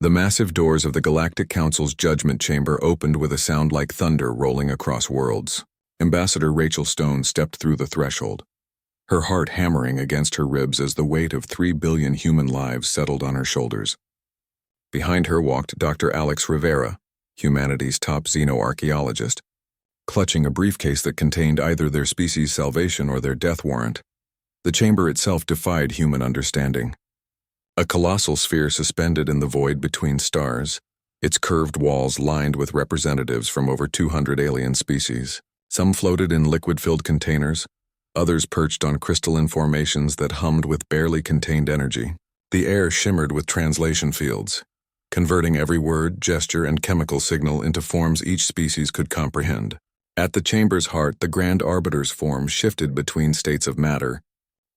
The massive doors of the Galactic Council's judgment chamber opened with a sound like thunder rolling across worlds. Ambassador Rachel Stone stepped through the threshold, her heart hammering against her ribs as the weight of 3 billion human lives settled on her shoulders. Behind her walked Dr. Alex Rivera, humanity's top xenoarchaeologist, clutching a briefcase that contained either their species' salvation or their death warrant. The chamber itself defied human understanding. A colossal sphere suspended in the void between stars, its curved walls lined with representatives from over 200 alien species. Some floated in liquid-filled containers, others perched on crystalline formations that hummed with barely contained energy. The air shimmered with translation fields, converting every word, gesture, and chemical signal into forms each species could comprehend. At the chamber's heart, the Grand Arbiter's form shifted between states of matter,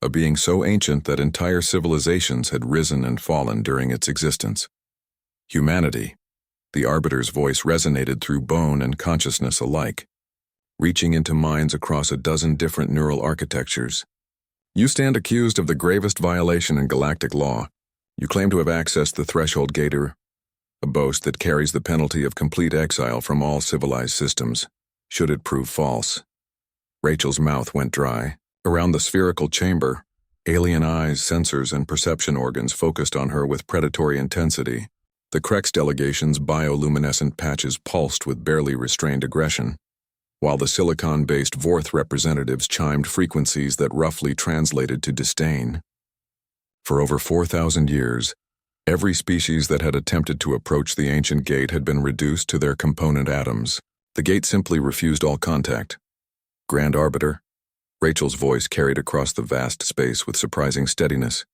a being so ancient that entire civilizations had risen and fallen during its existence. Humanity. The Arbiter's voice resonated through bone and consciousness alike, reaching into minds across a dozen different neural architectures. You stand accused of the gravest violation in galactic law. You claim to have accessed the Threshold Gator, a boast that carries the penalty of complete exile from all civilized systems, should it prove false. Rachel's mouth went dry. Around the spherical chamber, alien eyes, sensors, and perception organs focused on her with predatory intensity. The Krex delegation's bioluminescent patches pulsed with barely restrained aggression, while the silicon-based Vorth representatives chimed frequencies that roughly translated to disdain. For over 4,000 years, every species that had attempted to approach the ancient gate had been reduced to their component atoms. The gate simply refused all contact. Grand Arbiter, Rachel's voice carried across the vast space with surprising steadiness.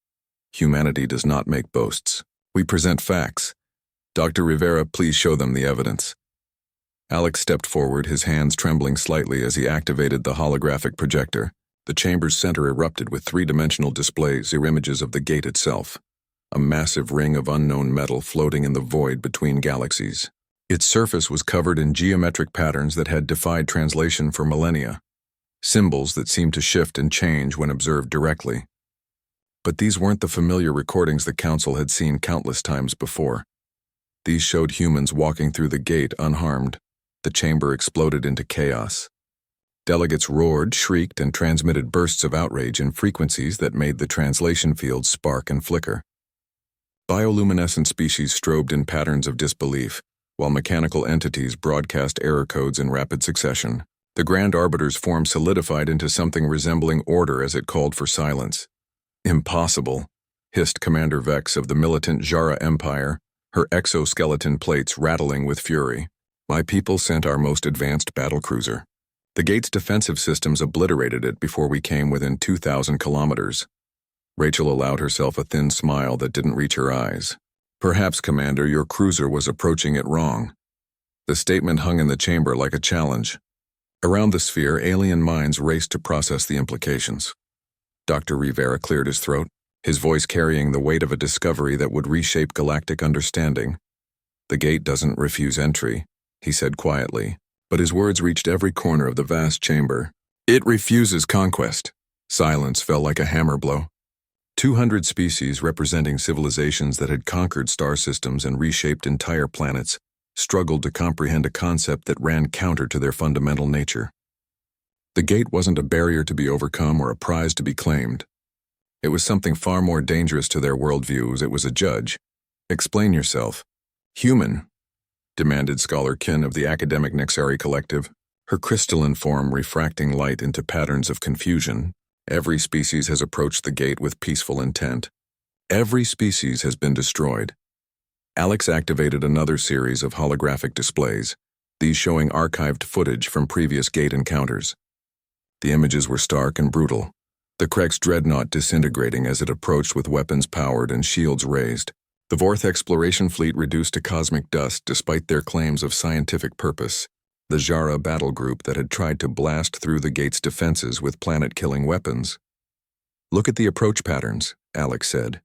Humanity does not make boasts. We present facts. Dr. Rivera, please show them the evidence. Alex stepped forward, his hands trembling slightly as he activated the holographic projector. The chamber's center erupted with three-dimensional displays or images of the gate itself, a massive ring of unknown metal floating in the void between galaxies. Its surface was covered in geometric patterns that had defied translation for millennia, symbols that seemed to shift and change when observed directly. But these weren't the familiar recordings the Council had seen countless times before. These showed humans walking through the gate unharmed. The chamber exploded into chaos. Delegates roared, shrieked, and transmitted bursts of outrage in frequencies that made the translation fields spark and flicker. Bioluminescent species strobed in patterns of disbelief, while mechanical entities broadcast error codes in rapid succession. The Grand Arbiter's form solidified into something resembling order as it called for silence. Impossible, hissed Commander Vex of the militant Jara Empire, her exoskeleton plates rattling with fury. My people sent our most advanced battlecruiser. The gate's defensive systems obliterated it before we came within 2,000 kilometers. Rachel allowed herself a thin smile that didn't reach her eyes. Perhaps, Commander, your cruiser was approaching it wrong. The statement hung in the chamber like a challenge. Around the sphere, alien minds raced to process the implications. Dr. Rivera cleared his throat, his voice carrying the weight of a discovery that would reshape galactic understanding. The gate doesn't refuse entry, he said quietly, but his words reached every corner of the vast chamber. It refuses conquest. Silence fell like a hammer blow. 200 species representing civilizations that had conquered star systems and reshaped entire planets struggled to comprehend a concept that ran counter to their fundamental nature. The gate wasn't a barrier to be overcome or a prize to be claimed. It was something far more dangerous to their worldviews. It was a judge. Explain yourself. Human, demanded Scholar Kin of the academic Nexari collective, her crystalline form refracting light into patterns of confusion. Every species has approached the gate with peaceful intent. Every species has been destroyed. Alex activated another series of holographic displays, these showing archived footage from previous gate encounters. The images were stark and brutal, the Krex dreadnought disintegrating as it approached with weapons powered and shields raised. The Vorth exploration fleet reduced to cosmic dust despite their claims of scientific purpose. The Jara battle group that had tried to blast through the gate's defenses with planet-killing weapons. Look at the approach patterns, Alex said,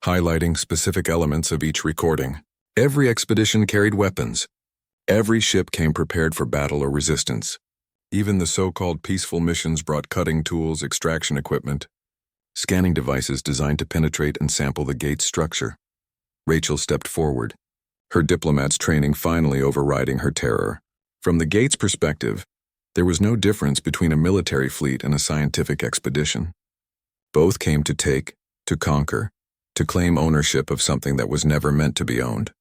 highlighting specific elements of each recording. Every expedition carried weapons. Every ship came prepared for battle or resistance. Even the so-called peaceful missions brought cutting tools, extraction equipment, scanning devices designed to penetrate and sample the gate's structure. Rachel stepped forward, her diplomat's training finally overriding her terror. From the gate's perspective, there was no difference between a military fleet and a scientific expedition. Both came to take, to conquer, to claim ownership of something that was never meant to be owned.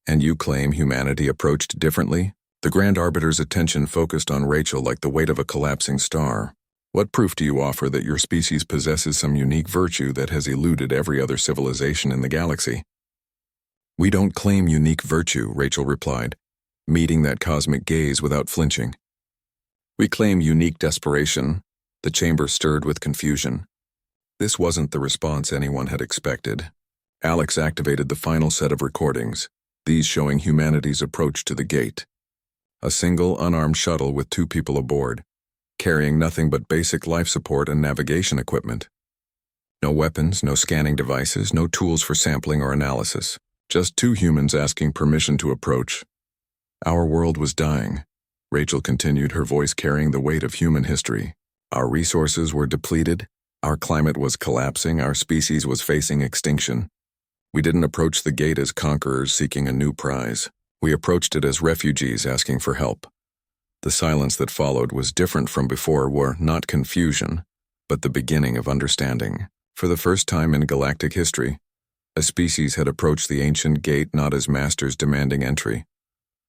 And you claim humanity approached differently? The Grand Arbiter's attention focused on Rachel like the weight of a collapsing star. What proof do you offer that your species possesses some unique virtue that has eluded every other civilization in the galaxy? We don't claim unique virtue, Rachel replied, meeting that cosmic gaze without flinching. We claim unique desperation. The chamber stirred with confusion. This wasn't the response anyone had expected. Alex activated the final set of recordings, these showing humanity's approach to the gate. A single, unarmed shuttle with 2 people aboard, carrying nothing but basic life support and navigation equipment. No weapons, no scanning devices, no tools for sampling or analysis. Just 2 humans asking permission to approach. Our world was dying. Rachel continued, her voice carrying the weight of human history. Our resources were depleted. Our climate was collapsing. Our species was facing extinction. We didn't approach the gate as conquerors seeking a new prize. We approached it as refugees asking for help. The silence that followed was different from before, were not confusion, but the beginning of understanding. For the first time in galactic history, a species had approached the ancient gate not as masters demanding entry,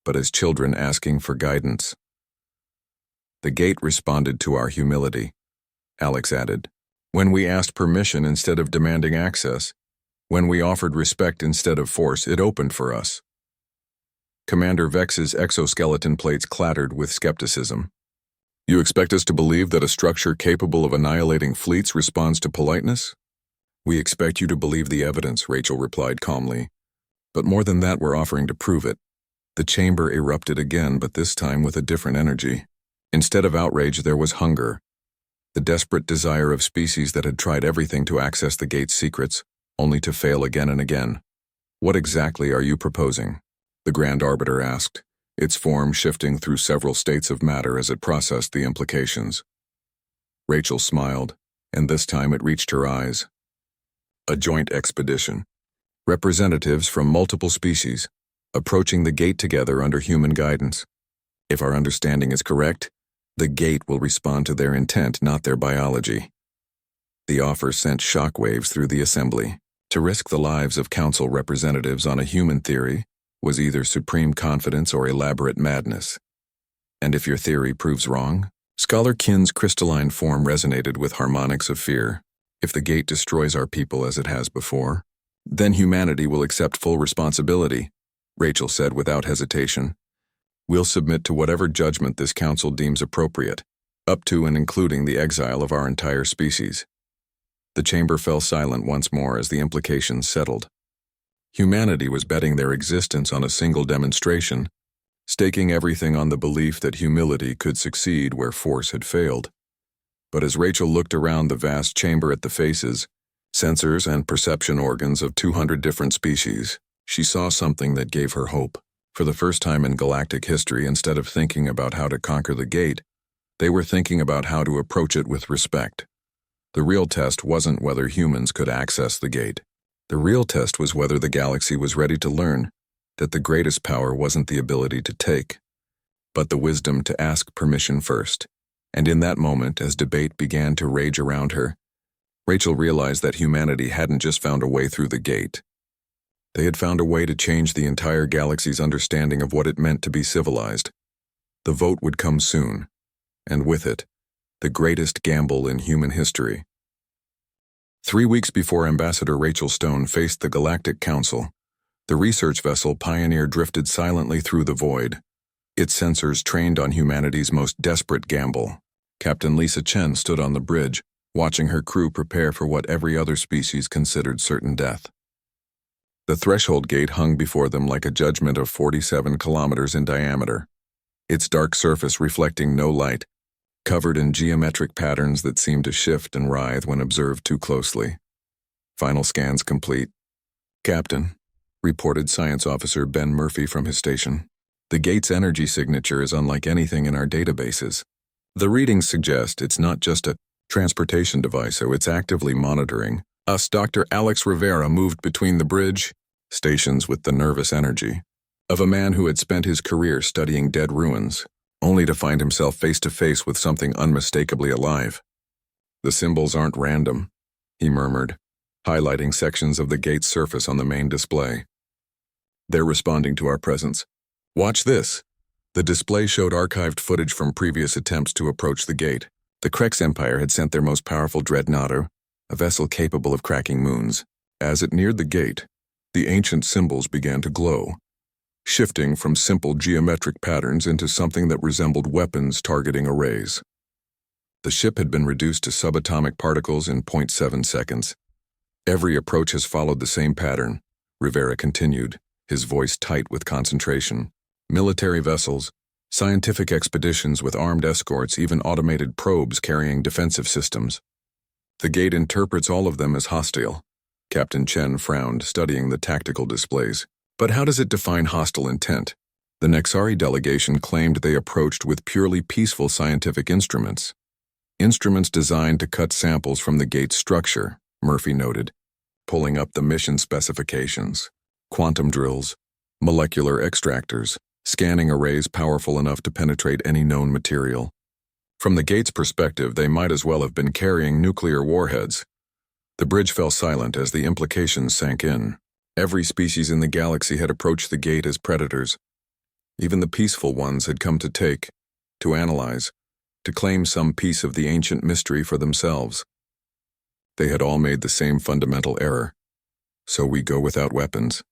but as children asking for guidance. The gate responded to our humility, Alex added. When we asked permission instead of demanding access, when we offered respect instead of force, it opened for us. Commander Vex's exoskeleton plates clattered with skepticism. You expect us to believe that a structure capable of annihilating fleets responds to politeness? We expect you to believe the evidence, Rachel replied calmly. But more than that, we're offering to prove it. The chamber erupted again, but this time with a different energy. Instead of outrage, there was hunger. The desperate desire of species that had tried everything to access the gate's secrets, only to fail again and again. What exactly are you proposing? The Grand Arbiter asked, its form shifting through several states of matter as it processed the implications. Rachel smiled, and this time it reached her eyes. A joint expedition. Representatives from multiple species, approaching the gate together under human guidance. If our understanding is correct, the gate will respond to their intent, not their biology. The offer sent shockwaves through the assembly. To risk the lives of council representatives on a human theory was either supreme confidence or elaborate madness. And if your theory proves wrong? Scholar Kin's crystalline form resonated with harmonics of fear. If the gate destroys our people as it has before, then humanity will accept full responsibility, Rachel said without hesitation. We'll submit to whatever judgment this council deems appropriate, up to and including the exile of our entire species. The chamber fell silent once more as the implications settled. Humanity was betting their existence on a single demonstration, staking everything on the belief that humility could succeed where force had failed. But as Rachel looked around the vast chamber at the faces, sensors and perception organs of 200 different species, she saw something that gave her hope. For the first time in galactic history, instead of thinking about how to conquer the gate, they were thinking about how to approach it with respect. The real test wasn't whether humans could access the gate. The real test was whether the galaxy was ready to learn that the greatest power wasn't the ability to take, but the wisdom to ask permission first. And in that moment, as debate began to rage around her, Rachel realized that humanity hadn't just found a way through the gate. They had found a way to change the entire galaxy's understanding of what it meant to be civilized. The vote would come soon, and with it, the greatest gamble in human history. 3 weeks before Ambassador Rachel Stone faced the Galactic Council, the research vessel Pioneer drifted silently through the void, its sensors trained on humanity's most desperate gamble. Captain Lisa Chen stood on the bridge, watching her crew prepare for what every other species considered certain death. The threshold gate hung before them like a judgment of 47 kilometers in diameter, its dark surface reflecting no light, covered in geometric patterns that seemed to shift and writhe when observed too closely. Final scans complete. Captain, reported Science Officer Ben Murphy from his station. The gate's energy signature is unlike anything in our databases. The readings suggest it's not just a transportation device, so it's actively monitoring us. Dr. Alex Rivera moved between the bridge, stations with the nervous energy of a man who had spent his career studying dead ruins, only to find himself face to face with something unmistakably alive. "The symbols aren't random," he murmured, highlighting sections of the gate's surface on the main display. "They're responding to our presence. Watch this." The display showed archived footage from previous attempts to approach the gate. The Krex Empire had sent their most powerful dreadnought, a vessel capable of cracking moons. As it neared the gate, the ancient symbols began to glow, shifting from simple geometric patterns into something that resembled weapons targeting arrays. The ship had been reduced to subatomic particles in 0.7 seconds. "Every approach has followed the same pattern," Rivera continued, his voice tight with concentration. "Military vessels, scientific expeditions with armed escorts, even automated probes carrying defensive systems. The gate interprets all of them as hostile." Captain Chen frowned, studying the tactical displays. "But how does it define hostile intent?" The Nexari delegation claimed they approached with purely peaceful scientific instruments. "Instruments designed to cut samples from the gate's structure," Murphy noted, pulling up the mission specifications. "Quantum drills, molecular extractors, scanning arrays powerful enough to penetrate any known material. From the gate's perspective, they might as well have been carrying nuclear warheads." The bridge fell silent as the implications sank in. Every species in the galaxy had approached the gate as predators. Even the peaceful ones had come to take, to analyze, to claim some piece of the ancient mystery for themselves. They had all made the same fundamental error. "So we go without weapons,"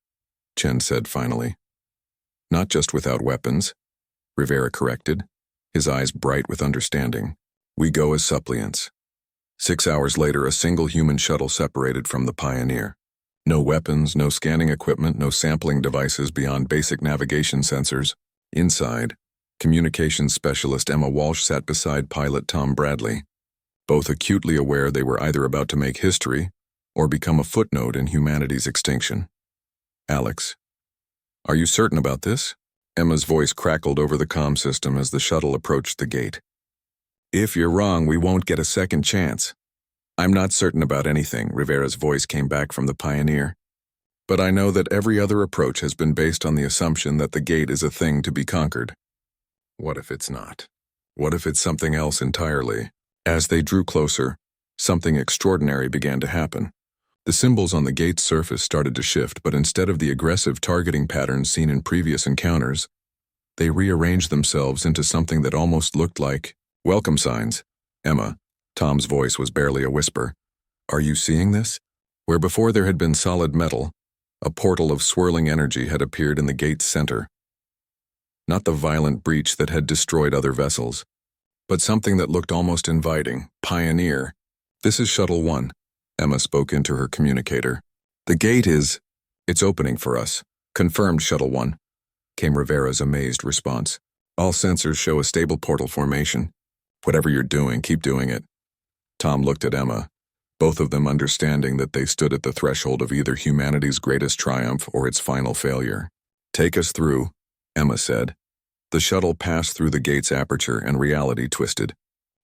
Chen said finally. "Not just without weapons," Rivera corrected, his eyes bright with understanding. "We go as suppliants." 6 hours later, a single human shuttle separated from the Pioneer. No weapons, no scanning equipment, no sampling devices beyond basic navigation sensors. Inside, communications specialist Emma Walsh sat beside pilot Tom Bradley, both acutely aware they were either about to make history or become a footnote in humanity's extinction. "Alex, are you certain about this?" Emma's voice crackled over the comm system as the shuttle approached the gate. "If you're wrong, we won't get a second chance." "I'm not certain about anything," Rivera's voice came back from the Pioneer. "But I know that every other approach has been based on the assumption that the gate is a thing to be conquered." "What if it's not? What if it's something else entirely?" As they drew closer, something extraordinary began to happen. The symbols on the gate's surface started to shift, but instead of the aggressive targeting patterns seen in previous encounters, they rearranged themselves into something that almost looked like welcome signs. "Emma," Tom's voice was barely a whisper, "are you seeing this?" Where before there had been solid metal, a portal of swirling energy had appeared in the gate's center. Not the violent breach that had destroyed other vessels, but something that looked almost inviting. "Pioneer, this is Shuttle 1. Emma spoke into her communicator. "The gate it's opening for us. Confirmed, Shuttle 1, came Rivera's amazed response. "All sensors show a stable portal formation. Whatever you're doing, keep doing it." Tom looked at Emma, both of them understanding that they stood at the threshold of either humanity's greatest triumph or its final failure. "Take us through," Emma said. The shuttle passed through the gate's aperture and reality twisted.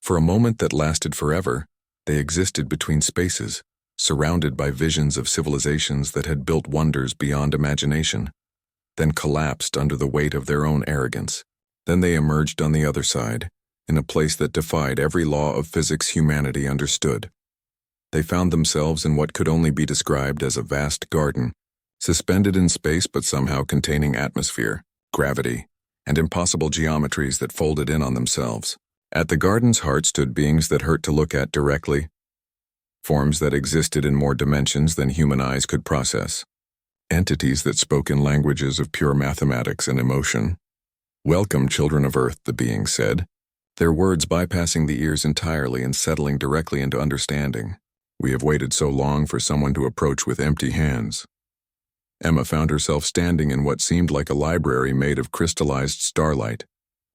For a moment that lasted forever, they existed between spaces, surrounded by visions of civilizations that had built wonders beyond imagination, then collapsed under the weight of their own arrogance. Then they emerged on the other side, in a place that defied every law of physics humanity understood. They found themselves in what could only be described as a vast garden, suspended in space but somehow containing atmosphere, gravity, and impossible geometries that folded in on themselves. At the garden's heart stood beings that hurt to look at directly, forms that existed in more dimensions than human eyes could process, entities that spoke in languages of pure mathematics and emotion. "Welcome, children of Earth," the beings said, their words bypassing the ears entirely and settling directly into understanding. "We have waited so long for someone to approach with empty hands." Emma found herself standing in what seemed like a library made of crystallized starlight,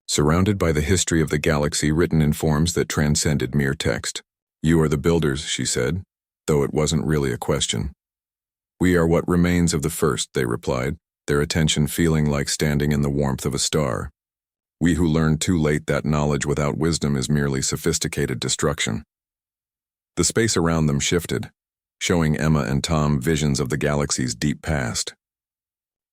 surrounded by the history of the galaxy written in forms that transcended mere text. "You are the builders," she said, though it wasn't really a question. "We are what remains of the first," they replied, their attention feeling like standing in the warmth of a star. "We who learned too late that knowledge without wisdom is merely sophisticated destruction." The space around them shifted, showing Emma and Tom visions of the galaxy's deep past.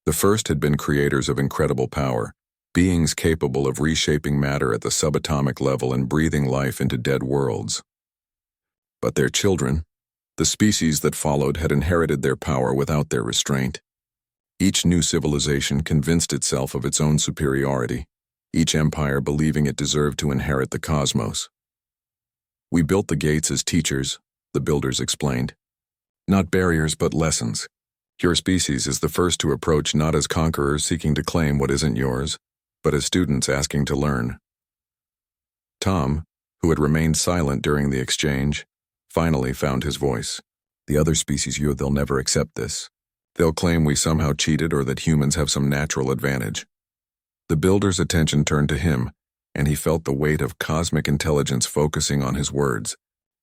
The first had been creators of incredible power, beings capable of reshaping matter at the subatomic level and breathing life into dead worlds. But their children, the species that followed, had inherited their power without their restraint. Each new civilization convinced itself of its own superiority, each empire believing it deserved to inherit the cosmos. "We built the gates as teachers," the builders explained. "Not barriers, but lessons. Your species is the first to approach not as conquerors seeking to claim what isn't yours, but as students asking to learn." Tom, who had remained silent during the exchange, finally found his voice. "The other species, they'll never accept this. They'll claim we somehow cheated or that humans have some natural advantage." The builder's attention turned to him, and he felt the weight of cosmic intelligence focusing on his words.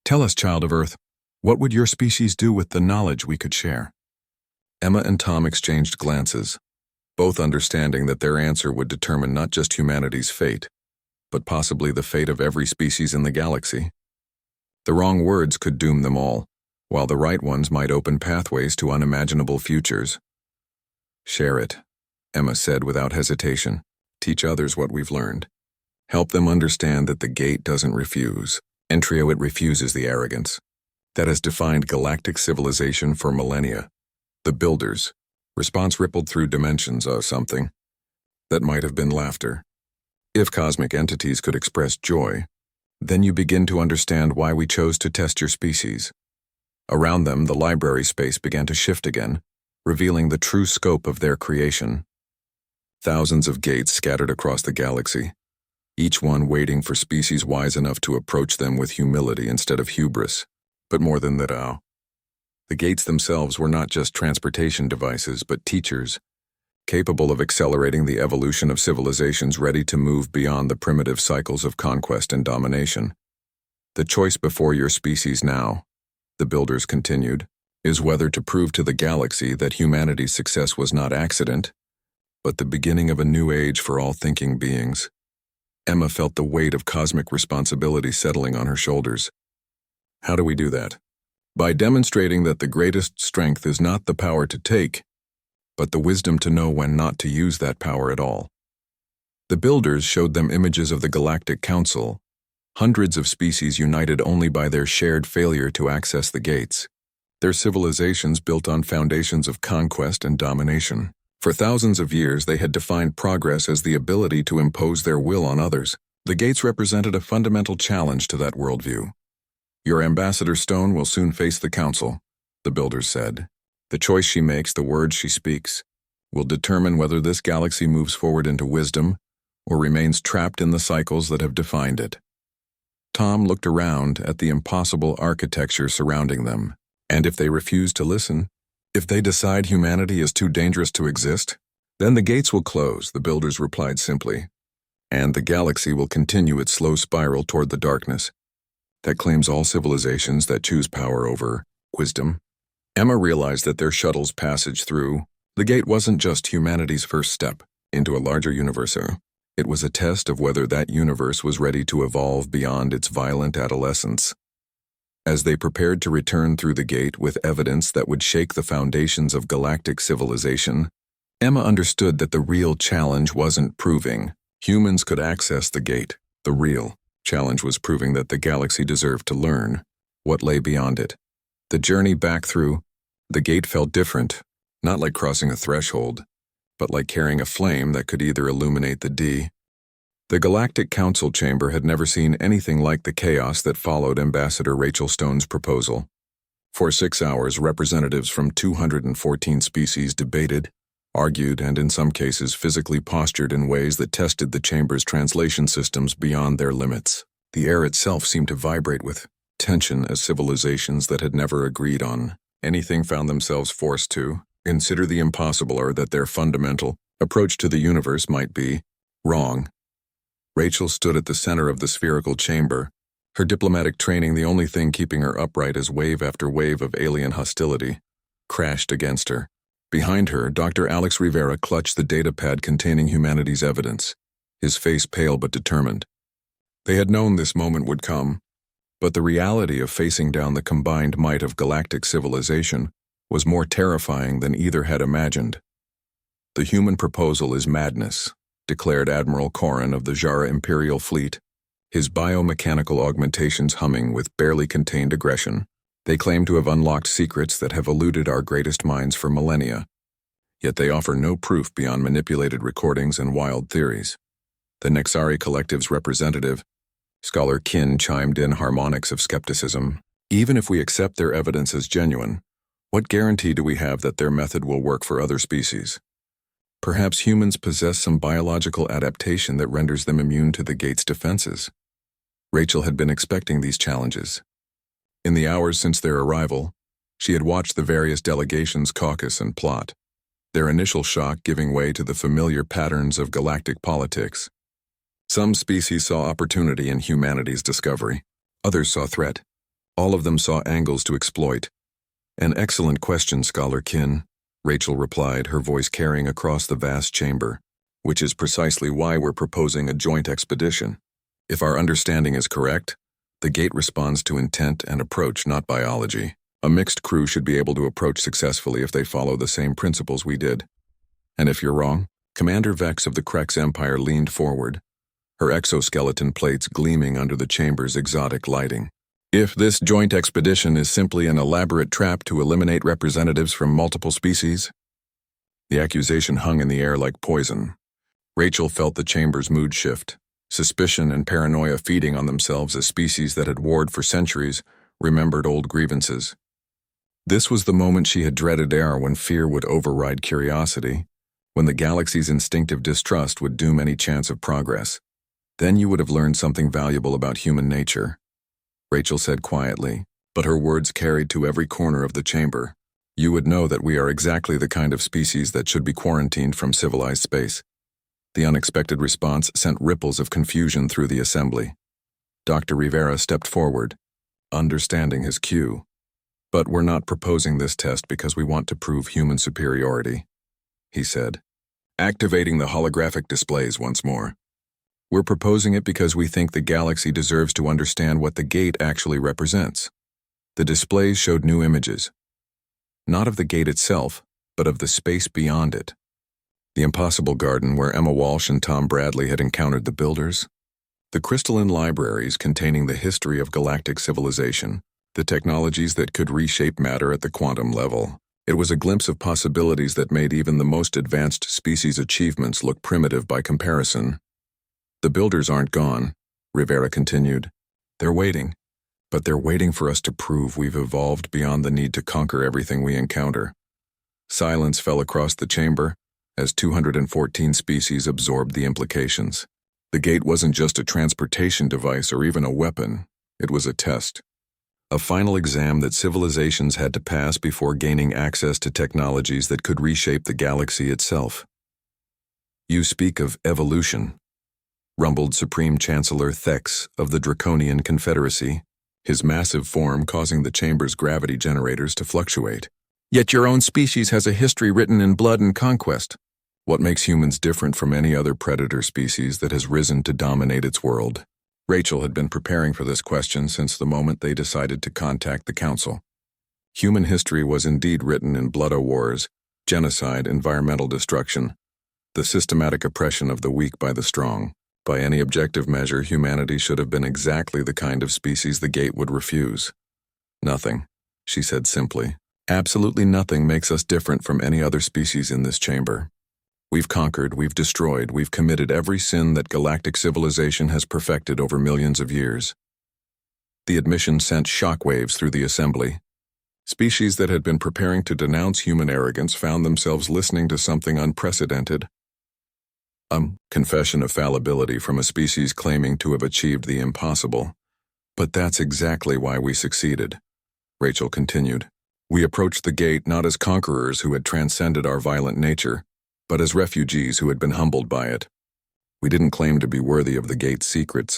"Tell us, child of Earth, what would your species do with the knowledge we could share?" Emma and Tom exchanged glances, both understanding that their answer would determine not just humanity's fate, but possibly the fate of every species in the galaxy. The wrong words could doom them all, while the right ones might open pathways to unimaginable futures. "Share it," Emma said without hesitation. "Teach others what we've learned. Help them understand that the gate doesn't refuse. Entrio, it refuses the arrogance that has defined galactic civilization for millennia." The builders' response rippled through dimensions of something that might have been laughter. If cosmic entities could express joy, then you begin to understand why we chose to test your species. Around them, the library space began to shift again, revealing the true scope of their creation. Thousands of gates scattered across the galaxy, each one waiting for species wise enough to approach them with humility instead of hubris. But more than that, the gates themselves were not just transportation devices, but teachers, capable of accelerating the evolution of civilizations ready to move beyond the primitive cycles of conquest and domination. "The choice before your species now," the builders continued, "is whether to prove to the galaxy that humanity's success was not accident, but the beginning of a new age for all thinking beings." Emma felt the weight of cosmic responsibility settling on her shoulders. "How do we do that?" "By demonstrating that the greatest strength is not the power to take, but the wisdom to know when not to use that power at all." The builders showed them images of the Galactic Council, hundreds of species united only by their shared failure to access the gates. Their civilizations built on foundations of conquest and domination. For thousands of years, they had defined progress as the ability to impose their will on others. The gates represented a fundamental challenge to that worldview. "Your Ambassador Stone will soon face the Council," the builders said. "The choice she makes, the words she speaks, will determine whether this galaxy moves forward into wisdom or remains trapped in the cycles that have defined it." Tom looked around at the impossible architecture surrounding them. "And if they refuse to listen, if they decide humanity is too dangerous to exist, then the gates will close," the builders replied simply, "and the galaxy will continue its slow spiral toward the darkness that claims all civilizations that choose power over wisdom." Emma realized that their shuttle's passage through the gate wasn't just humanity's first step into a larger universe. It was a test of whether that universe was ready to evolve beyond its violent adolescence. As they prepared to return through the gate with evidence that would shake the foundations of galactic civilization, Emma understood that the real challenge wasn't proving humans could access the gate. The real challenge was proving that the galaxy deserved to learn what lay beyond it. The journey back through the gate felt different, not like crossing a threshold, but like carrying a flame that could either illuminate the Galactic Council chamber had never seen anything like the chaos that followed Ambassador Rachel Stone's proposal. For 6 hours, representatives from 214 species debated, argued, and in some cases physically postured in ways that tested the chamber's translation systems beyond their limits. The air itself seemed to vibrate with tension as civilizations that had never agreed on anything found themselves forced to consider the impossible, or that their fundamental approach to the universe might be wrong. Rachel stood at the center of the spherical chamber, her diplomatic training the only thing keeping her upright as wave after wave of alien hostility crashed against her. Behind her, Dr. Alex Rivera clutched the datapad containing humanity's evidence, his face pale but determined. They had known this moment would come, but the reality of facing down the combined might of galactic civilization was more terrifying than either had imagined. "The human proposal is madness," declared Admiral Corrin of the Jara Imperial Fleet, his biomechanical augmentations humming with barely contained aggression. "They claim to have unlocked secrets that have eluded our greatest minds for millennia, yet they offer no proof beyond manipulated recordings and wild theories." The Nexari Collective's representative, Scholar Kin, chimed in harmonics of skepticism. "Even if we accept their evidence as genuine, what guarantee do we have that their method will work for other species? Perhaps humans possess some biological adaptation that renders them immune to the gate's defenses." Rachel had been expecting these challenges. In the hours since their arrival, she had watched the various delegations caucus and plot, their initial shock giving way to the familiar patterns of galactic politics. Some species saw opportunity in humanity's discovery. Others saw threat. All of them saw angles to exploit. "An excellent question, Scholar Kin," Rachel replied, her voice carrying across the vast chamber, "which is precisely why we're proposing a joint expedition. If our understanding is correct, the gate responds to intent and approach, not biology. A mixed crew should be able to approach successfully if they follow the same principles we did. And if you're wrong," Commander Vex of the Krex Empire leaned forward, her exoskeleton plates gleaming under the chamber's exotic lighting. "If this joint expedition is simply an elaborate trap to eliminate representatives from multiple species?" The accusation hung in the air like poison. Rachel felt the chamber's mood shift, suspicion and paranoia feeding on themselves as species that had warred for centuries remembered old grievances. This was the moment she had dreaded when fear would override curiosity, when the galaxy's instinctive distrust would doom any chance of progress. "Then you would have learned something valuable about human nature," Rachel said quietly, but her words carried to every corner of the chamber. "You would know that we are exactly the kind of species that should be quarantined from civilized space." The unexpected response sent ripples of confusion through the assembly. Dr. Rivera stepped forward, understanding his cue. "But we're not proposing this test because we want to prove human superiority," he said, activating the holographic displays once more. "We're proposing it because we think the galaxy deserves to understand what the gate actually represents." The displays showed new images, not of the gate itself, but of the space beyond it. The impossible garden where Emma Walsh and Tom Bradley had encountered the builders. The crystalline libraries containing the history of galactic civilization, the technologies that could reshape matter at the quantum level. It was a glimpse of possibilities that made even the most advanced species' achievements look primitive by comparison. "The builders aren't gone," Rivera continued. "They're waiting, but they're waiting for us to prove we've evolved beyond the need to conquer everything we encounter." Silence fell across the chamber as 214 species absorbed the implications. The gate wasn't just a transportation device or even a weapon. It was a test. A final exam that civilizations had to pass before gaining access to technologies that could reshape the galaxy itself. "You speak of evolution," rumbled Supreme Chancellor Thex of the Draconian Confederacy, his massive form causing the chamber's gravity generators to fluctuate. "Yet your own species has a history written in blood and conquest. What makes humans different from any other predator species that has risen to dominate its world?" Rachel had been preparing for this question since the moment they decided to contact the Council. Human history was indeed written in blood wars, genocide, environmental destruction, the systematic oppression of the weak by the strong. By any objective measure, humanity should have been exactly the kind of species the gate would refuse. "Nothing," she said simply. "Absolutely nothing makes us different from any other species in this chamber. We've conquered, we've destroyed, we've committed every sin that galactic civilization has perfected over millions of years." The admission sent shockwaves through the assembly. Species that had been preparing to denounce human arrogance found themselves listening to something unprecedented. Confession of fallibility from a species claiming to have achieved the impossible. "But that's exactly why we succeeded," Rachel continued. "We approached the gate not as conquerors who had transcended our violent nature, but as refugees who had been humbled by it. We didn't claim to be worthy of the gate's secrets,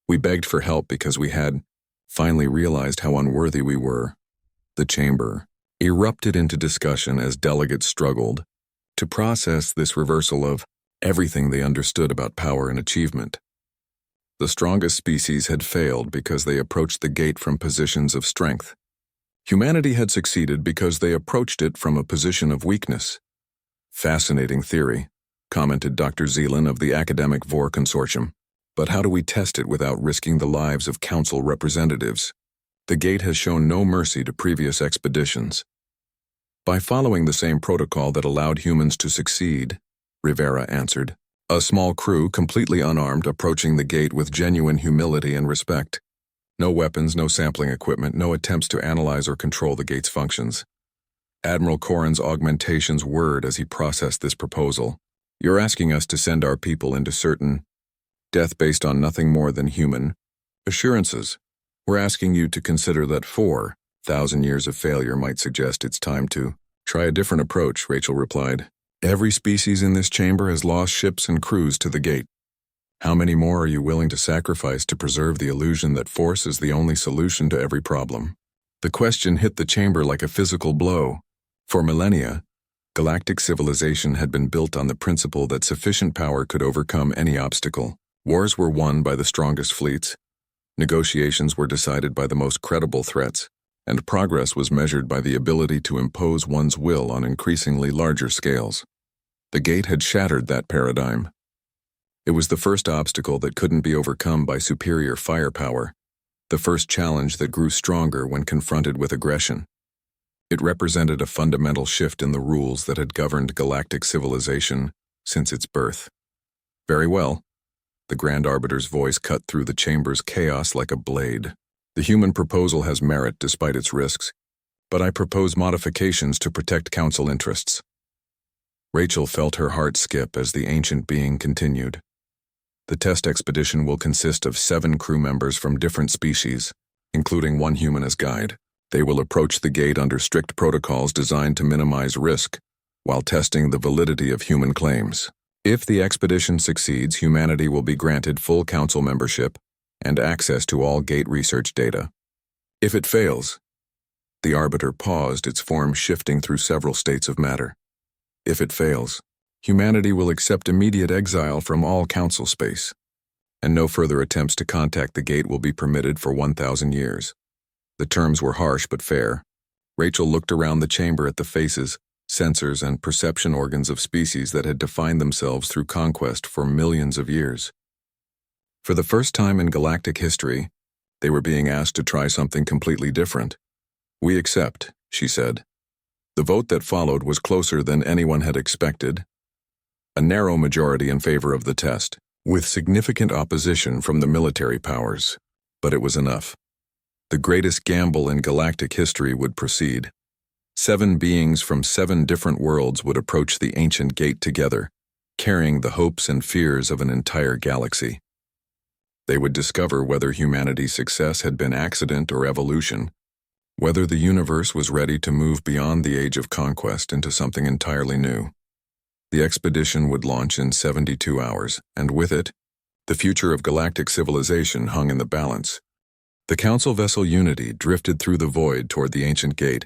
We begged for help because we had finally realized how unworthy we were." The chamber erupted into discussion as delegates struggled to process this reversal of everything they understood about power and achievement. The strongest species had failed because they approached the gate from positions of strength. Humanity had succeeded because they approached it from a position of weakness. Fascinating theory, commented Dr. Zeelan of the Academic War Consortium. But how do we test it without risking the lives of council representatives? The gate has shown no mercy to previous expeditions. By following the same protocol that allowed humans to succeed, Rivera answered. A small crew, completely unarmed, approaching the gate with genuine humility and respect. No weapons, no sampling equipment, no attempts to analyze or control the gate's functions. Admiral Corrin's augmentations whirred as he processed this proposal. You're asking us to send our people into certain death based on nothing more than human assurances. We're asking you to consider that 4,000 years of failure might suggest it's time to try a different approach, Rachel replied. Every species in this chamber has lost ships and crews to the gate. How many more are you willing to sacrifice to preserve the illusion that force is the only solution to every problem? The question hit the chamber like a physical blow. For millennia, galactic civilization had been built on the principle that sufficient power could overcome any obstacle. Wars were won by the strongest fleets. Negotiations were decided by the most credible threats, and progress was measured by the ability to impose one's will on increasingly larger scales. The gate had shattered that paradigm. It was the first obstacle that couldn't be overcome by superior firepower, the first challenge that grew stronger when confronted with aggression. It represented a fundamental shift in the rules that had governed galactic civilization since its birth. Very well. The Grand Arbiter's voice cut through the chamber's chaos like a blade. The human proposal has merit despite its risks, but I propose modifications to protect Council interests. Rachel felt her heart skip as the ancient being continued. The test expedition will consist of 7 crew members from different species, including 1 human as guide. They will approach the gate under strict protocols designed to minimize risk, while testing the validity of human claims. If the expedition succeeds, humanity will be granted full council membership and access to all gate research data. If it fails, the Arbiter paused, its form shifting through several states of matter. If it fails, humanity will accept immediate exile from all council space, and no further attempts to contact the gate will be permitted for 1,000 years. The terms were harsh but fair. Rachel looked around the chamber at the faces, sensors, and perception organs of species that had defined themselves through conquest for millions of years. For the first time in galactic history, they were being asked to try something completely different. We accept, she said. The vote that followed was closer than anyone had expected. A narrow majority in favor of the test, with significant opposition from the military powers. But it was enough. The greatest gamble in galactic history would proceed. 7 beings from 7 different worlds would approach the ancient gate together, carrying the hopes and fears of an entire galaxy. They would discover whether humanity's success had been accident or evolution, whether the universe was ready to move beyond the age of conquest into something entirely new. The expedition would launch in 72 hours, and with it, the future of galactic civilization hung in the balance. The Council vessel Unity drifted through the void toward the ancient gate,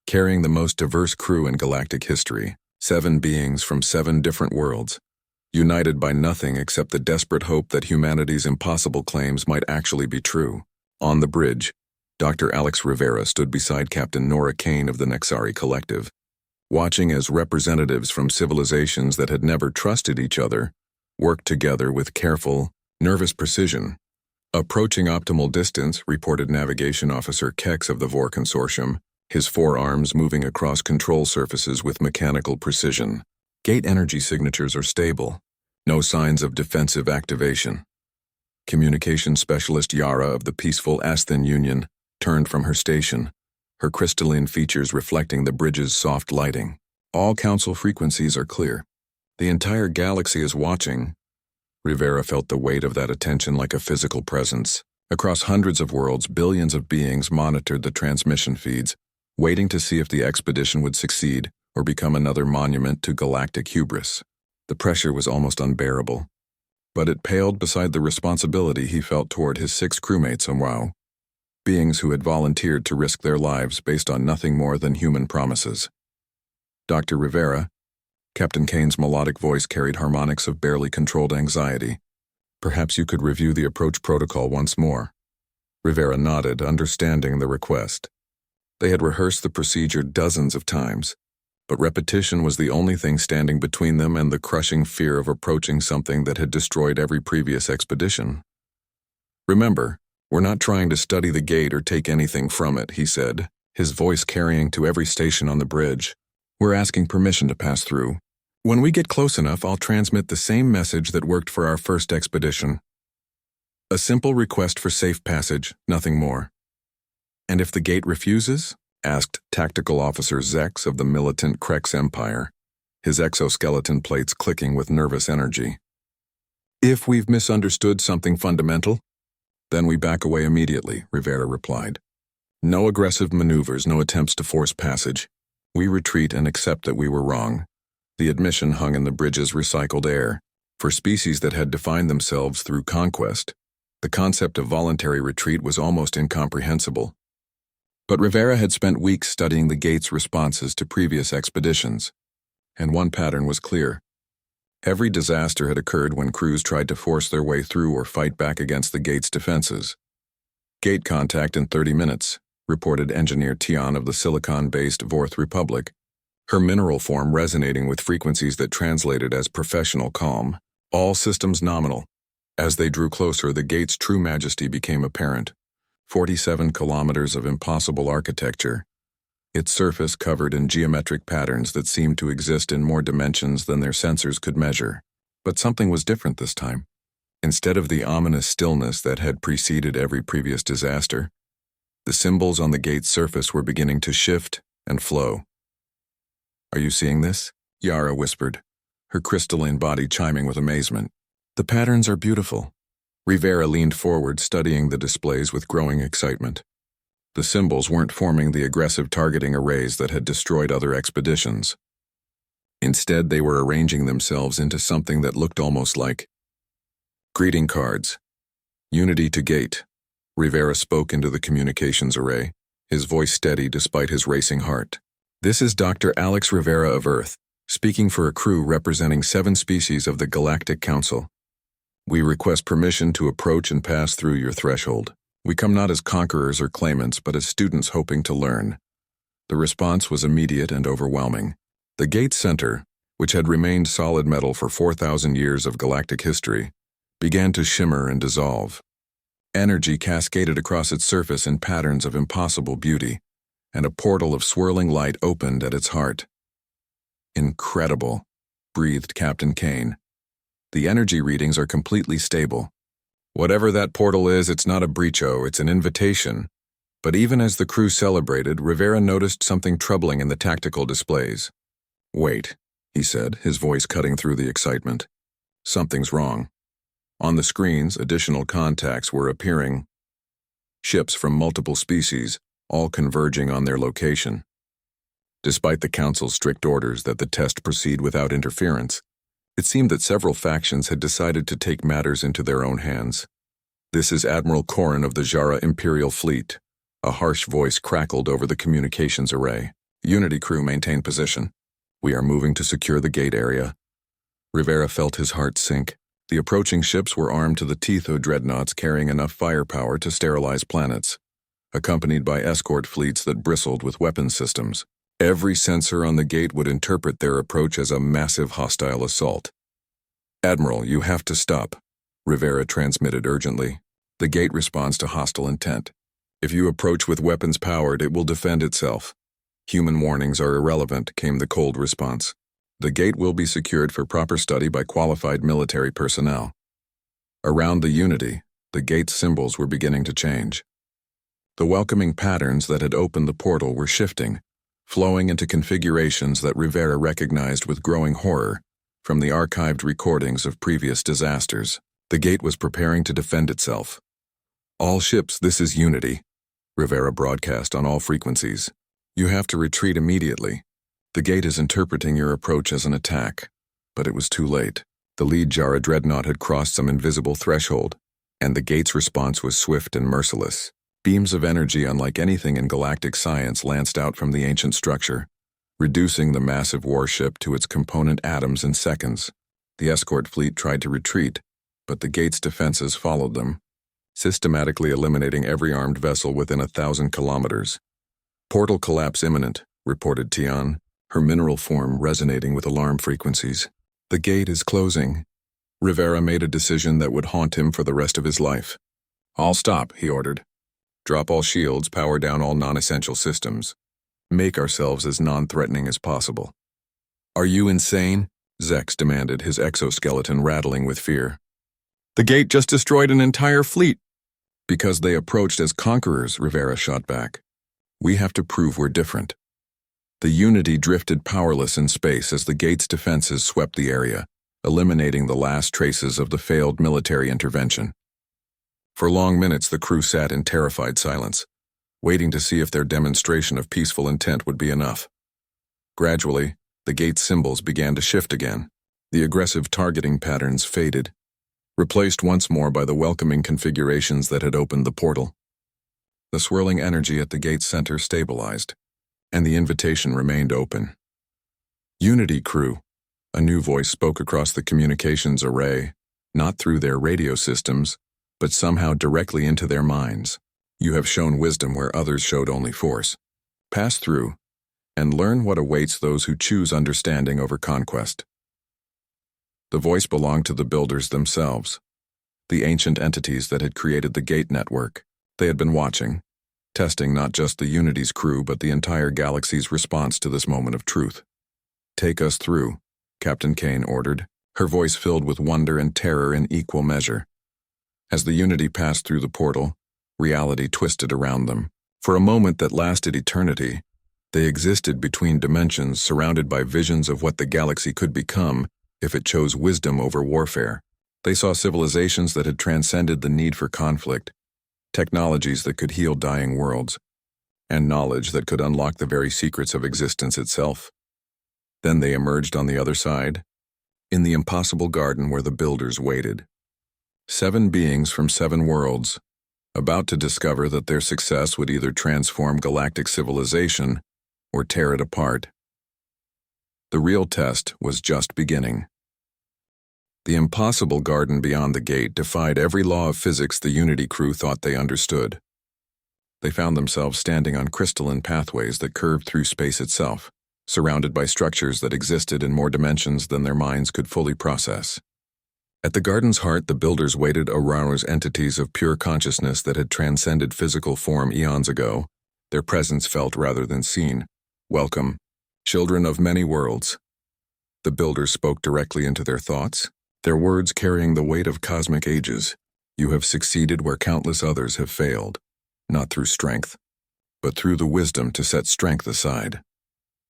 carrying the most diverse crew in galactic history, 7 beings from 7 different worlds, united by nothing except the desperate hope that humanity's impossible claims might actually be true. On the bridge, Dr. Alex Rivera stood beside Captain Nora Kane of the Nexari Collective, watching as representatives from civilizations that had never trusted each other worked together with careful, nervous precision. Approaching optimal distance, reported Navigation Officer Kex of the Vor Consortium, his forearms moving across control surfaces with mechanical precision. Gate energy signatures are stable. No signs of defensive activation. Communication Specialist Yara of the peaceful Asthan Union turned from her station, her crystalline features reflecting the bridge's soft lighting. All council frequencies are clear. The entire galaxy is watching. Rivera felt the weight of that attention like a physical presence. Across hundreds of worlds, billions of beings monitored the transmission feeds, waiting to see if the expedition would succeed or become another monument to galactic hubris. The pressure was almost unbearable, but it paled beside the responsibility he felt toward his 6 crewmates on WoW, beings who had volunteered to risk their lives based on nothing more than human promises. Dr. Rivera, Captain Kane's melodic voice carried harmonics of barely controlled anxiety. Perhaps you could review the approach protocol once more. Rivera nodded, understanding the request. They had rehearsed the procedure dozens of times. but repetition was the only thing standing between them and the crushing fear of approaching something that had destroyed every previous expedition. "Remember, we're not trying to study the gate or take anything from it," he said, his voice carrying to every station on the bridge. "We're asking permission to pass through. When we get close enough, I'll transmit the same message that worked for our first expedition. A simple request for safe passage, nothing more." "And if the gate refuses?" asked Tactical Officer Zex of the militant Krex Empire, his exoskeleton plates clicking with nervous energy. "If we've misunderstood something fundamental, then we back away immediately," Rivera replied. "No aggressive maneuvers, no attempts to force passage. We retreat and accept that we were wrong." The admission hung in the bridge's recycled air. For species that had defined themselves through conquest, the concept of voluntary retreat was almost incomprehensible. But Rivera had spent weeks studying the gate's responses to previous expeditions, and one pattern was clear. Every disaster had occurred when crews tried to force their way through or fight back against the gate's defenses. "Gate contact in 30 minutes, reported Engineer Tian of the Silicon-based Vorth Republic, her mineral form resonating with frequencies that translated as professional calm. All systems nominal. As they drew closer, the gate's true majesty became apparent. 47 kilometers of impossible architecture, its surface covered in geometric patterns that seemed to exist in more dimensions than their sensors could measure. But something was different this time. Instead of the ominous stillness that had preceded every previous disaster, the symbols on the gate's surface were beginning to shift and flow. "Are you seeing this?" Yara whispered, her crystalline body chiming with amazement. "The patterns are beautiful." Rivera leaned forward, studying the displays with growing excitement. The symbols weren't forming the aggressive targeting arrays that had destroyed other expeditions. Instead, they were arranging themselves into something that looked almost like greeting cards. "Unity to gate." Rivera spoke into the communications array, his voice steady despite his racing heart. "This is Dr. Alex Rivera of Earth, speaking for a crew representing 7 species of the Galactic Council. We request permission to approach and pass through your threshold. We come not as conquerors or claimants, but as students hoping to learn." The response was immediate and overwhelming. The gate's center, which had remained solid metal for 4,000 years of galactic history, began to shimmer and dissolve. Energy cascaded across its surface in patterns of impossible beauty, and a portal of swirling light opened at its heart. "Incredible," breathed Captain Kane. "The energy readings are completely stable. Whatever that portal is, it's not a breacho, it's an invitation." But even as the crew celebrated, Rivera noticed something troubling in the tactical displays. "Wait," he said, his voice cutting through the excitement. "Something's wrong." On the screens, additional contacts were appearing. Ships from multiple species, all converging on their location. Despite the Council's strict orders that the test proceed without interference, it seemed that several factions had decided to take matters into their own hands. "This is Admiral Korin of the Jara Imperial Fleet." A harsh voice crackled over the communications array. "Unity crew, maintain position. We are moving to secure the gate area." Rivera felt his heart sink. The approaching ships were armed to the teeth of dreadnoughts carrying enough firepower to sterilize planets, accompanied by escort fleets that bristled with weapon systems. Every sensor on the gate would interpret their approach as a massive hostile assault. "Admiral, you have to stop," Rivera transmitted urgently. "The gate responds to hostile intent. If you approach with weapons powered, it will defend itself." "Human warnings are irrelevant," came the cold response. "The gate will be secured for proper study by qualified military personnel." Around the Unity, the gate's symbols were beginning to change. The welcoming patterns that had opened the portal were shifting, flowing into configurations that Rivera recognized with growing horror from the archived recordings of previous disasters. The gate was preparing to defend itself. "All ships, this is Unity," Rivera broadcast on all frequencies. "You have to retreat immediately. The gate is interpreting your approach as an attack." But it was too late. The lead Jara dreadnought had crossed some invisible threshold, and the gate's response was swift and merciless. Beams of energy unlike anything in galactic science lanced out from the ancient structure, reducing the massive warship to its component atoms in seconds. The escort fleet tried to retreat, but the gate's defenses followed them, systematically eliminating every armed vessel within 1,000 kilometers. "Portal collapse imminent," reported Tian. her mineral form resonating with alarm frequencies. The gate is closing. Rivera made a decision that would haunt him for the rest of his life. All stop, he ordered. Drop all shields, power down all non-essential systems. Make ourselves as non-threatening as possible. Are you insane? Zex demanded, his exoskeleton rattling with fear. The gate just destroyed an entire fleet. Because they approached as conquerors, Rivera shot back. We have to prove we're different. The Unity drifted powerless in space as the gate's defenses swept the area, eliminating the last traces of the failed military intervention. For long minutes, the crew sat in terrified silence, waiting to see if their demonstration of peaceful intent would be enough. Gradually, the gate's symbols began to shift again. The aggressive targeting patterns faded, replaced once more by the welcoming configurations that had opened the portal. The swirling energy at the gate's center stabilized, and the invitation remained open. Unity crew, a new voice spoke across the communications array, not through their radio systems, but somehow directly into their minds. You have shown wisdom where others showed only force. Pass through, and learn what awaits those who choose understanding over conquest. The voice belonged to the builders themselves, the ancient entities that had created the gate network. They had been watching, testing not just the Unity's crew but the entire galaxy's response to this moment of truth. Take us through, Captain Kane ordered, her voice filled with wonder and terror in equal measure. As the Unity passed through the portal, reality twisted around them. For a moment that lasted eternity, they existed between dimensions surrounded by visions of what the galaxy could become if it chose wisdom over warfare. They saw civilizations that had transcended the need for conflict, technologies that could heal dying worlds, and knowledge that could unlock the very secrets of existence itself. Then they emerged on the other side, in the impossible garden where the builders waited. 7 beings from 7 worlds, about to discover that their success would either transform galactic civilization or tear it apart. The real test was just beginning. The impossible garden beyond the gate defied every law of physics the Unity crew thought they understood. They found themselves standing on crystalline pathways that curved through space itself, surrounded by structures that existed in more dimensions than their minds could fully process. At the garden's heart, the builders waited aroused entities of pure consciousness that had transcended physical form eons ago, their presence felt rather than seen. Welcome, children of many worlds. The builders spoke directly into their thoughts, their words carrying the weight of cosmic ages. You have succeeded where countless others have failed, not through strength, but through the wisdom to set strength aside.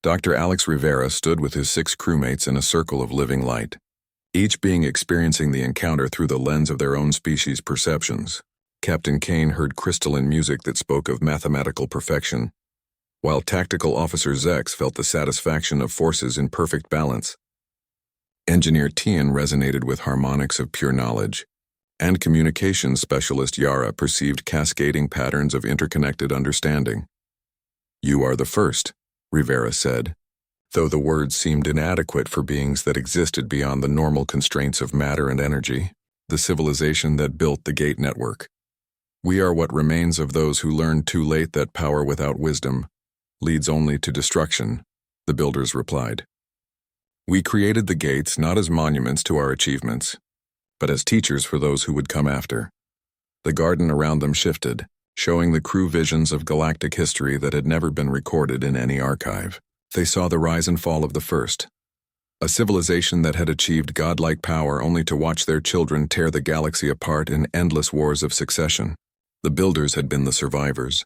Dr. Alex Rivera stood with his 6 crewmates in a circle of living light, each being experiencing the encounter through the lens of their own species' perceptions. Captain Kane heard crystalline music that spoke of mathematical perfection, while Tactical Officer Zex felt the satisfaction of forces in perfect balance. Engineer Tian resonated with harmonics of pure knowledge, and Communications Specialist Yara perceived cascading patterns of interconnected understanding. You are the first, Rivera said, though the words seemed inadequate for beings that existed beyond the normal constraints of matter and energy, the civilization that built the gate network. We are what remains of those who learned too late that power without wisdom leads only to destruction, the builders replied. We created the gates not as monuments to our achievements, but as teachers for those who would come after. The garden around them shifted, showing the crew visions of galactic history that had never been recorded in any archive. They saw the rise and fall of the first, a civilization that had achieved godlike power only to watch their children tear the galaxy apart in endless wars of succession. The builders had been the survivors,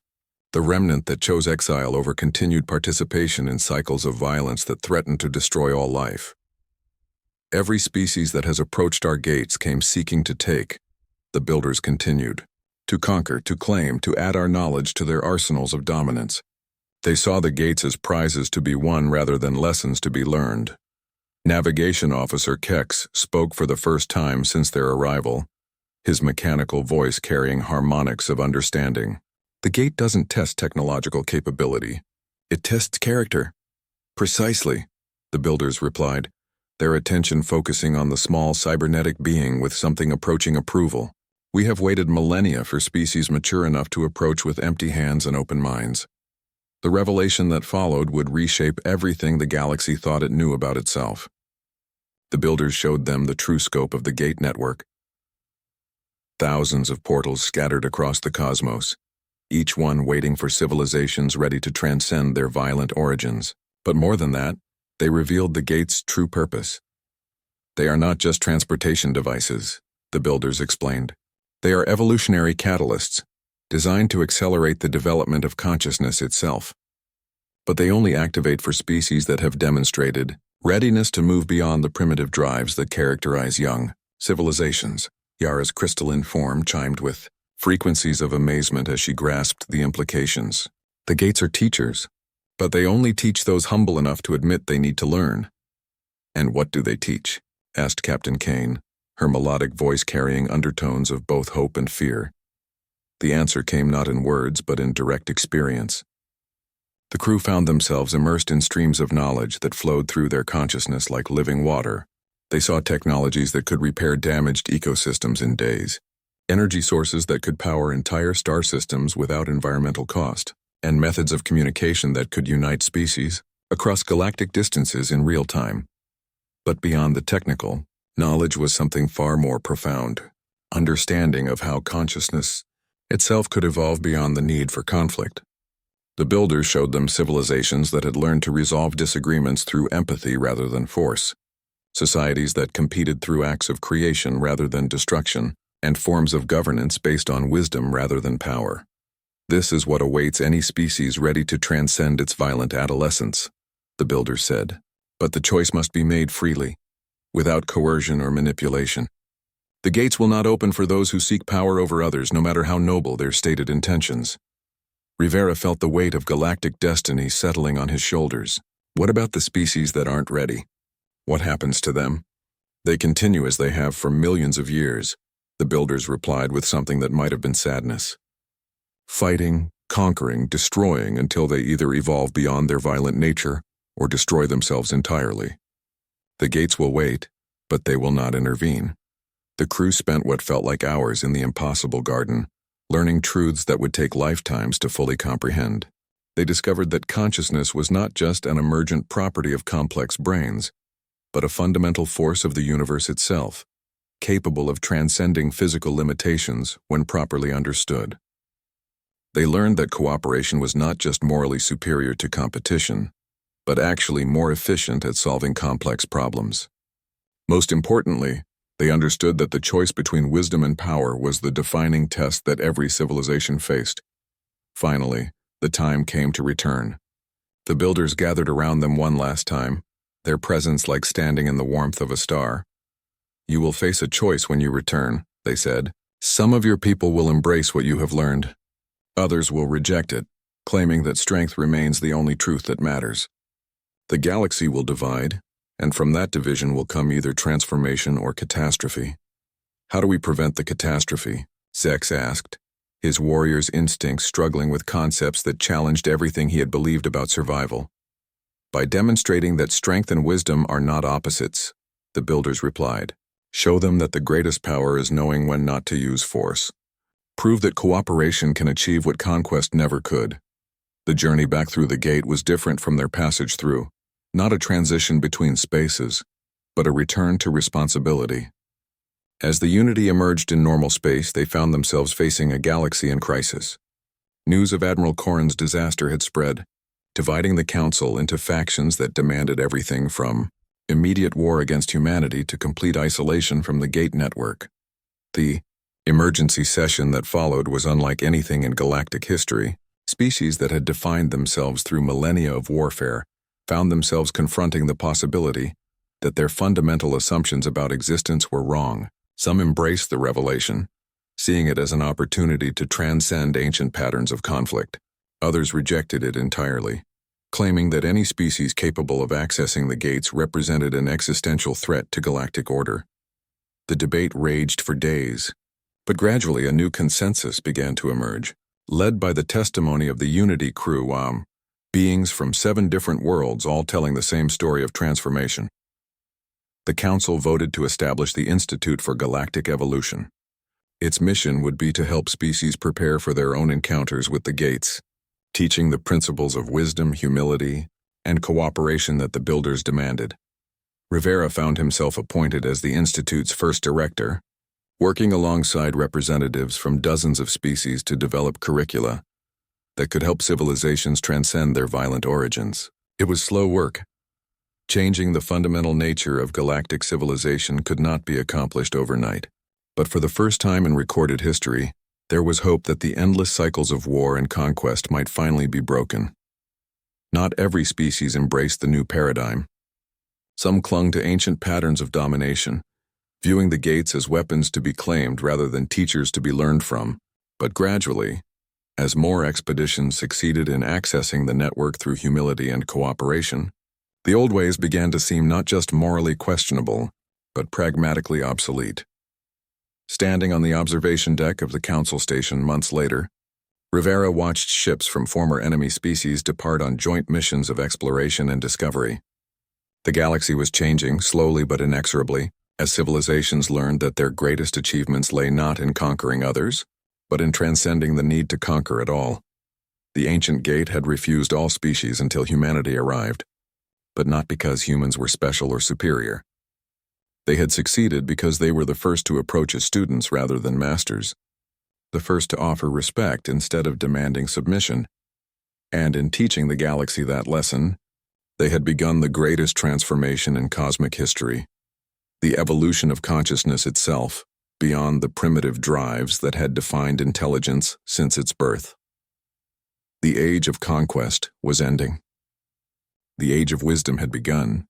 the remnant that chose exile over continued participation in cycles of violence that threatened to destroy all life. Every species that has approached our gates came seeking to take, the builders continued, to conquer, to claim, to add our knowledge to their arsenals of dominance. They saw the gates as prizes to be won rather than lessons to be learned. Navigation Officer Kex spoke for the first time since their arrival, his mechanical voice carrying harmonics of understanding. The gate doesn't test technological capability. It tests character. Precisely, the builders replied, their attention focusing on the small cybernetic being with something approaching approval. We have waited millennia for species mature enough to approach with empty hands and open minds. The revelation that followed would reshape everything the galaxy thought it knew about itself. The builders showed them the true scope of the gate network. Thousands of portals scattered across the cosmos, each one waiting for civilizations ready to transcend their violent origins. But more than that, they revealed the gate's true purpose. They are not just transportation devices, the builders explained. They are evolutionary catalysts, designed to accelerate the development of consciousness itself. But they only activate for species that have demonstrated readiness to move beyond the primitive drives that characterize young civilizations. Yara's crystalline form chimed with frequencies of amazement as she grasped the implications. The gates are teachers, but they only teach those humble enough to admit they need to learn. And what do they teach? Asked Captain Kane, her melodic voice carrying undertones of both hope and fear. The answer came not in words but in direct experience. The crew found themselves immersed in streams of knowledge that flowed through their consciousness like living water. They saw technologies that could repair damaged ecosystems in days, energy sources that could power entire star systems without environmental cost, and methods of communication that could unite species across galactic distances in real time. But beyond the technical, knowledge was something far more profound. Understanding of how consciousness itself could evolve beyond the need for conflict. The builders showed them civilizations that had learned to resolve disagreements through empathy rather than force, societies that competed through acts of creation rather than destruction, and forms of governance based on wisdom rather than power. This is what awaits any species ready to transcend its violent adolescence, the builders said. But the choice must be made freely, without coercion or manipulation. The gates will not open for those who seek power over others, no matter how noble their stated intentions. Rivera felt the weight of galactic destiny settling on his shoulders. What about the species that aren't ready? What happens to them? They continue as they have for millions of years, the builders replied with something that might have been sadness. Fighting, conquering, destroying until they either evolve beyond their violent nature or destroy themselves entirely. The gates will wait, but they will not intervene. The crew spent what felt like hours in the impossible garden, learning truths that would take lifetimes to fully comprehend. They discovered that consciousness was not just an emergent property of complex brains, but a fundamental force of the universe itself, capable of transcending physical limitations when properly understood. They learned that cooperation was not just morally superior to competition, but actually more efficient at solving complex problems. Most importantly, they understood that the choice between wisdom and power was the defining test that every civilization faced. Finally, the time came to return. The builders gathered around them one last time, their presence like standing in the warmth of a star. You will face a choice when you return, they said. Some of your people will embrace what you have learned. Others will reject it, claiming that strength remains the only truth that matters. The galaxy will divide, and from that division will come either transformation or catastrophe. How do we prevent the catastrophe? Zex asked, his warrior's instincts struggling with concepts that challenged everything he had believed about survival. By demonstrating that strength and wisdom are not opposites, the builders replied. Show them that the greatest power is knowing when not to use force. Prove that cooperation can achieve what conquest never could. The journey back through the gate was different from their passage through, not a transition between spaces, but a return to responsibility. As the Unity emerged in normal space, they found themselves facing a galaxy in crisis. News of Admiral Corrin's disaster had spread, dividing the Council into factions that demanded everything from immediate war against humanity to complete isolation from the Gate network. The emergency session that followed was unlike anything in galactic history. Species that had defined themselves through millennia of warfare found themselves confronting the possibility that their fundamental assumptions about existence were wrong. Some embraced the revelation, seeing it as an opportunity to transcend ancient patterns of conflict. Others rejected it entirely, claiming that any species capable of accessing the gates represented an existential threat to galactic order. The debate raged for days, but gradually a new consensus began to emerge, led by the testimony of the Unity crew, beings from 7 different worlds all telling the same story of transformation. The Council voted to establish the Institute for Galactic Evolution. Its mission would be to help species prepare for their own encounters with the gates. teaching the principles of wisdom, humility, and cooperation that the builders demanded. Rivera found himself appointed as the Institute's first director, working alongside representatives from dozens of species to develop curricula that could help civilizations transcend their violent origins. It was slow work. Changing the fundamental nature of galactic civilization could not be accomplished overnight. But for the first time in recorded history, there was hope that the endless cycles of war and conquest might finally be broken. Not every species embraced the new paradigm. Some clung to ancient patterns of domination, viewing the gates as weapons to be claimed rather than teachers to be learned from. But gradually, as more expeditions succeeded in accessing the network through humility and cooperation, the old ways began to seem not just morally questionable, but pragmatically obsolete. Standing on the observation deck of the Council Station months later, Rivera watched ships from former enemy species depart on joint missions of exploration and discovery. The galaxy was changing, slowly but inexorably, as civilizations learned that their greatest achievements lay not in conquering others, but in transcending the need to conquer at all. The ancient gate had refused all species until humanity arrived, but not because humans were special or superior. They had succeeded because they were the first to approach as students rather than masters, the first to offer respect instead of demanding submission. And in teaching the galaxy that lesson, they had begun the greatest transformation in cosmic history, the evolution of consciousness itself, beyond the primitive drives that had defined intelligence since its birth. The age of conquest was ending. The age of wisdom had begun,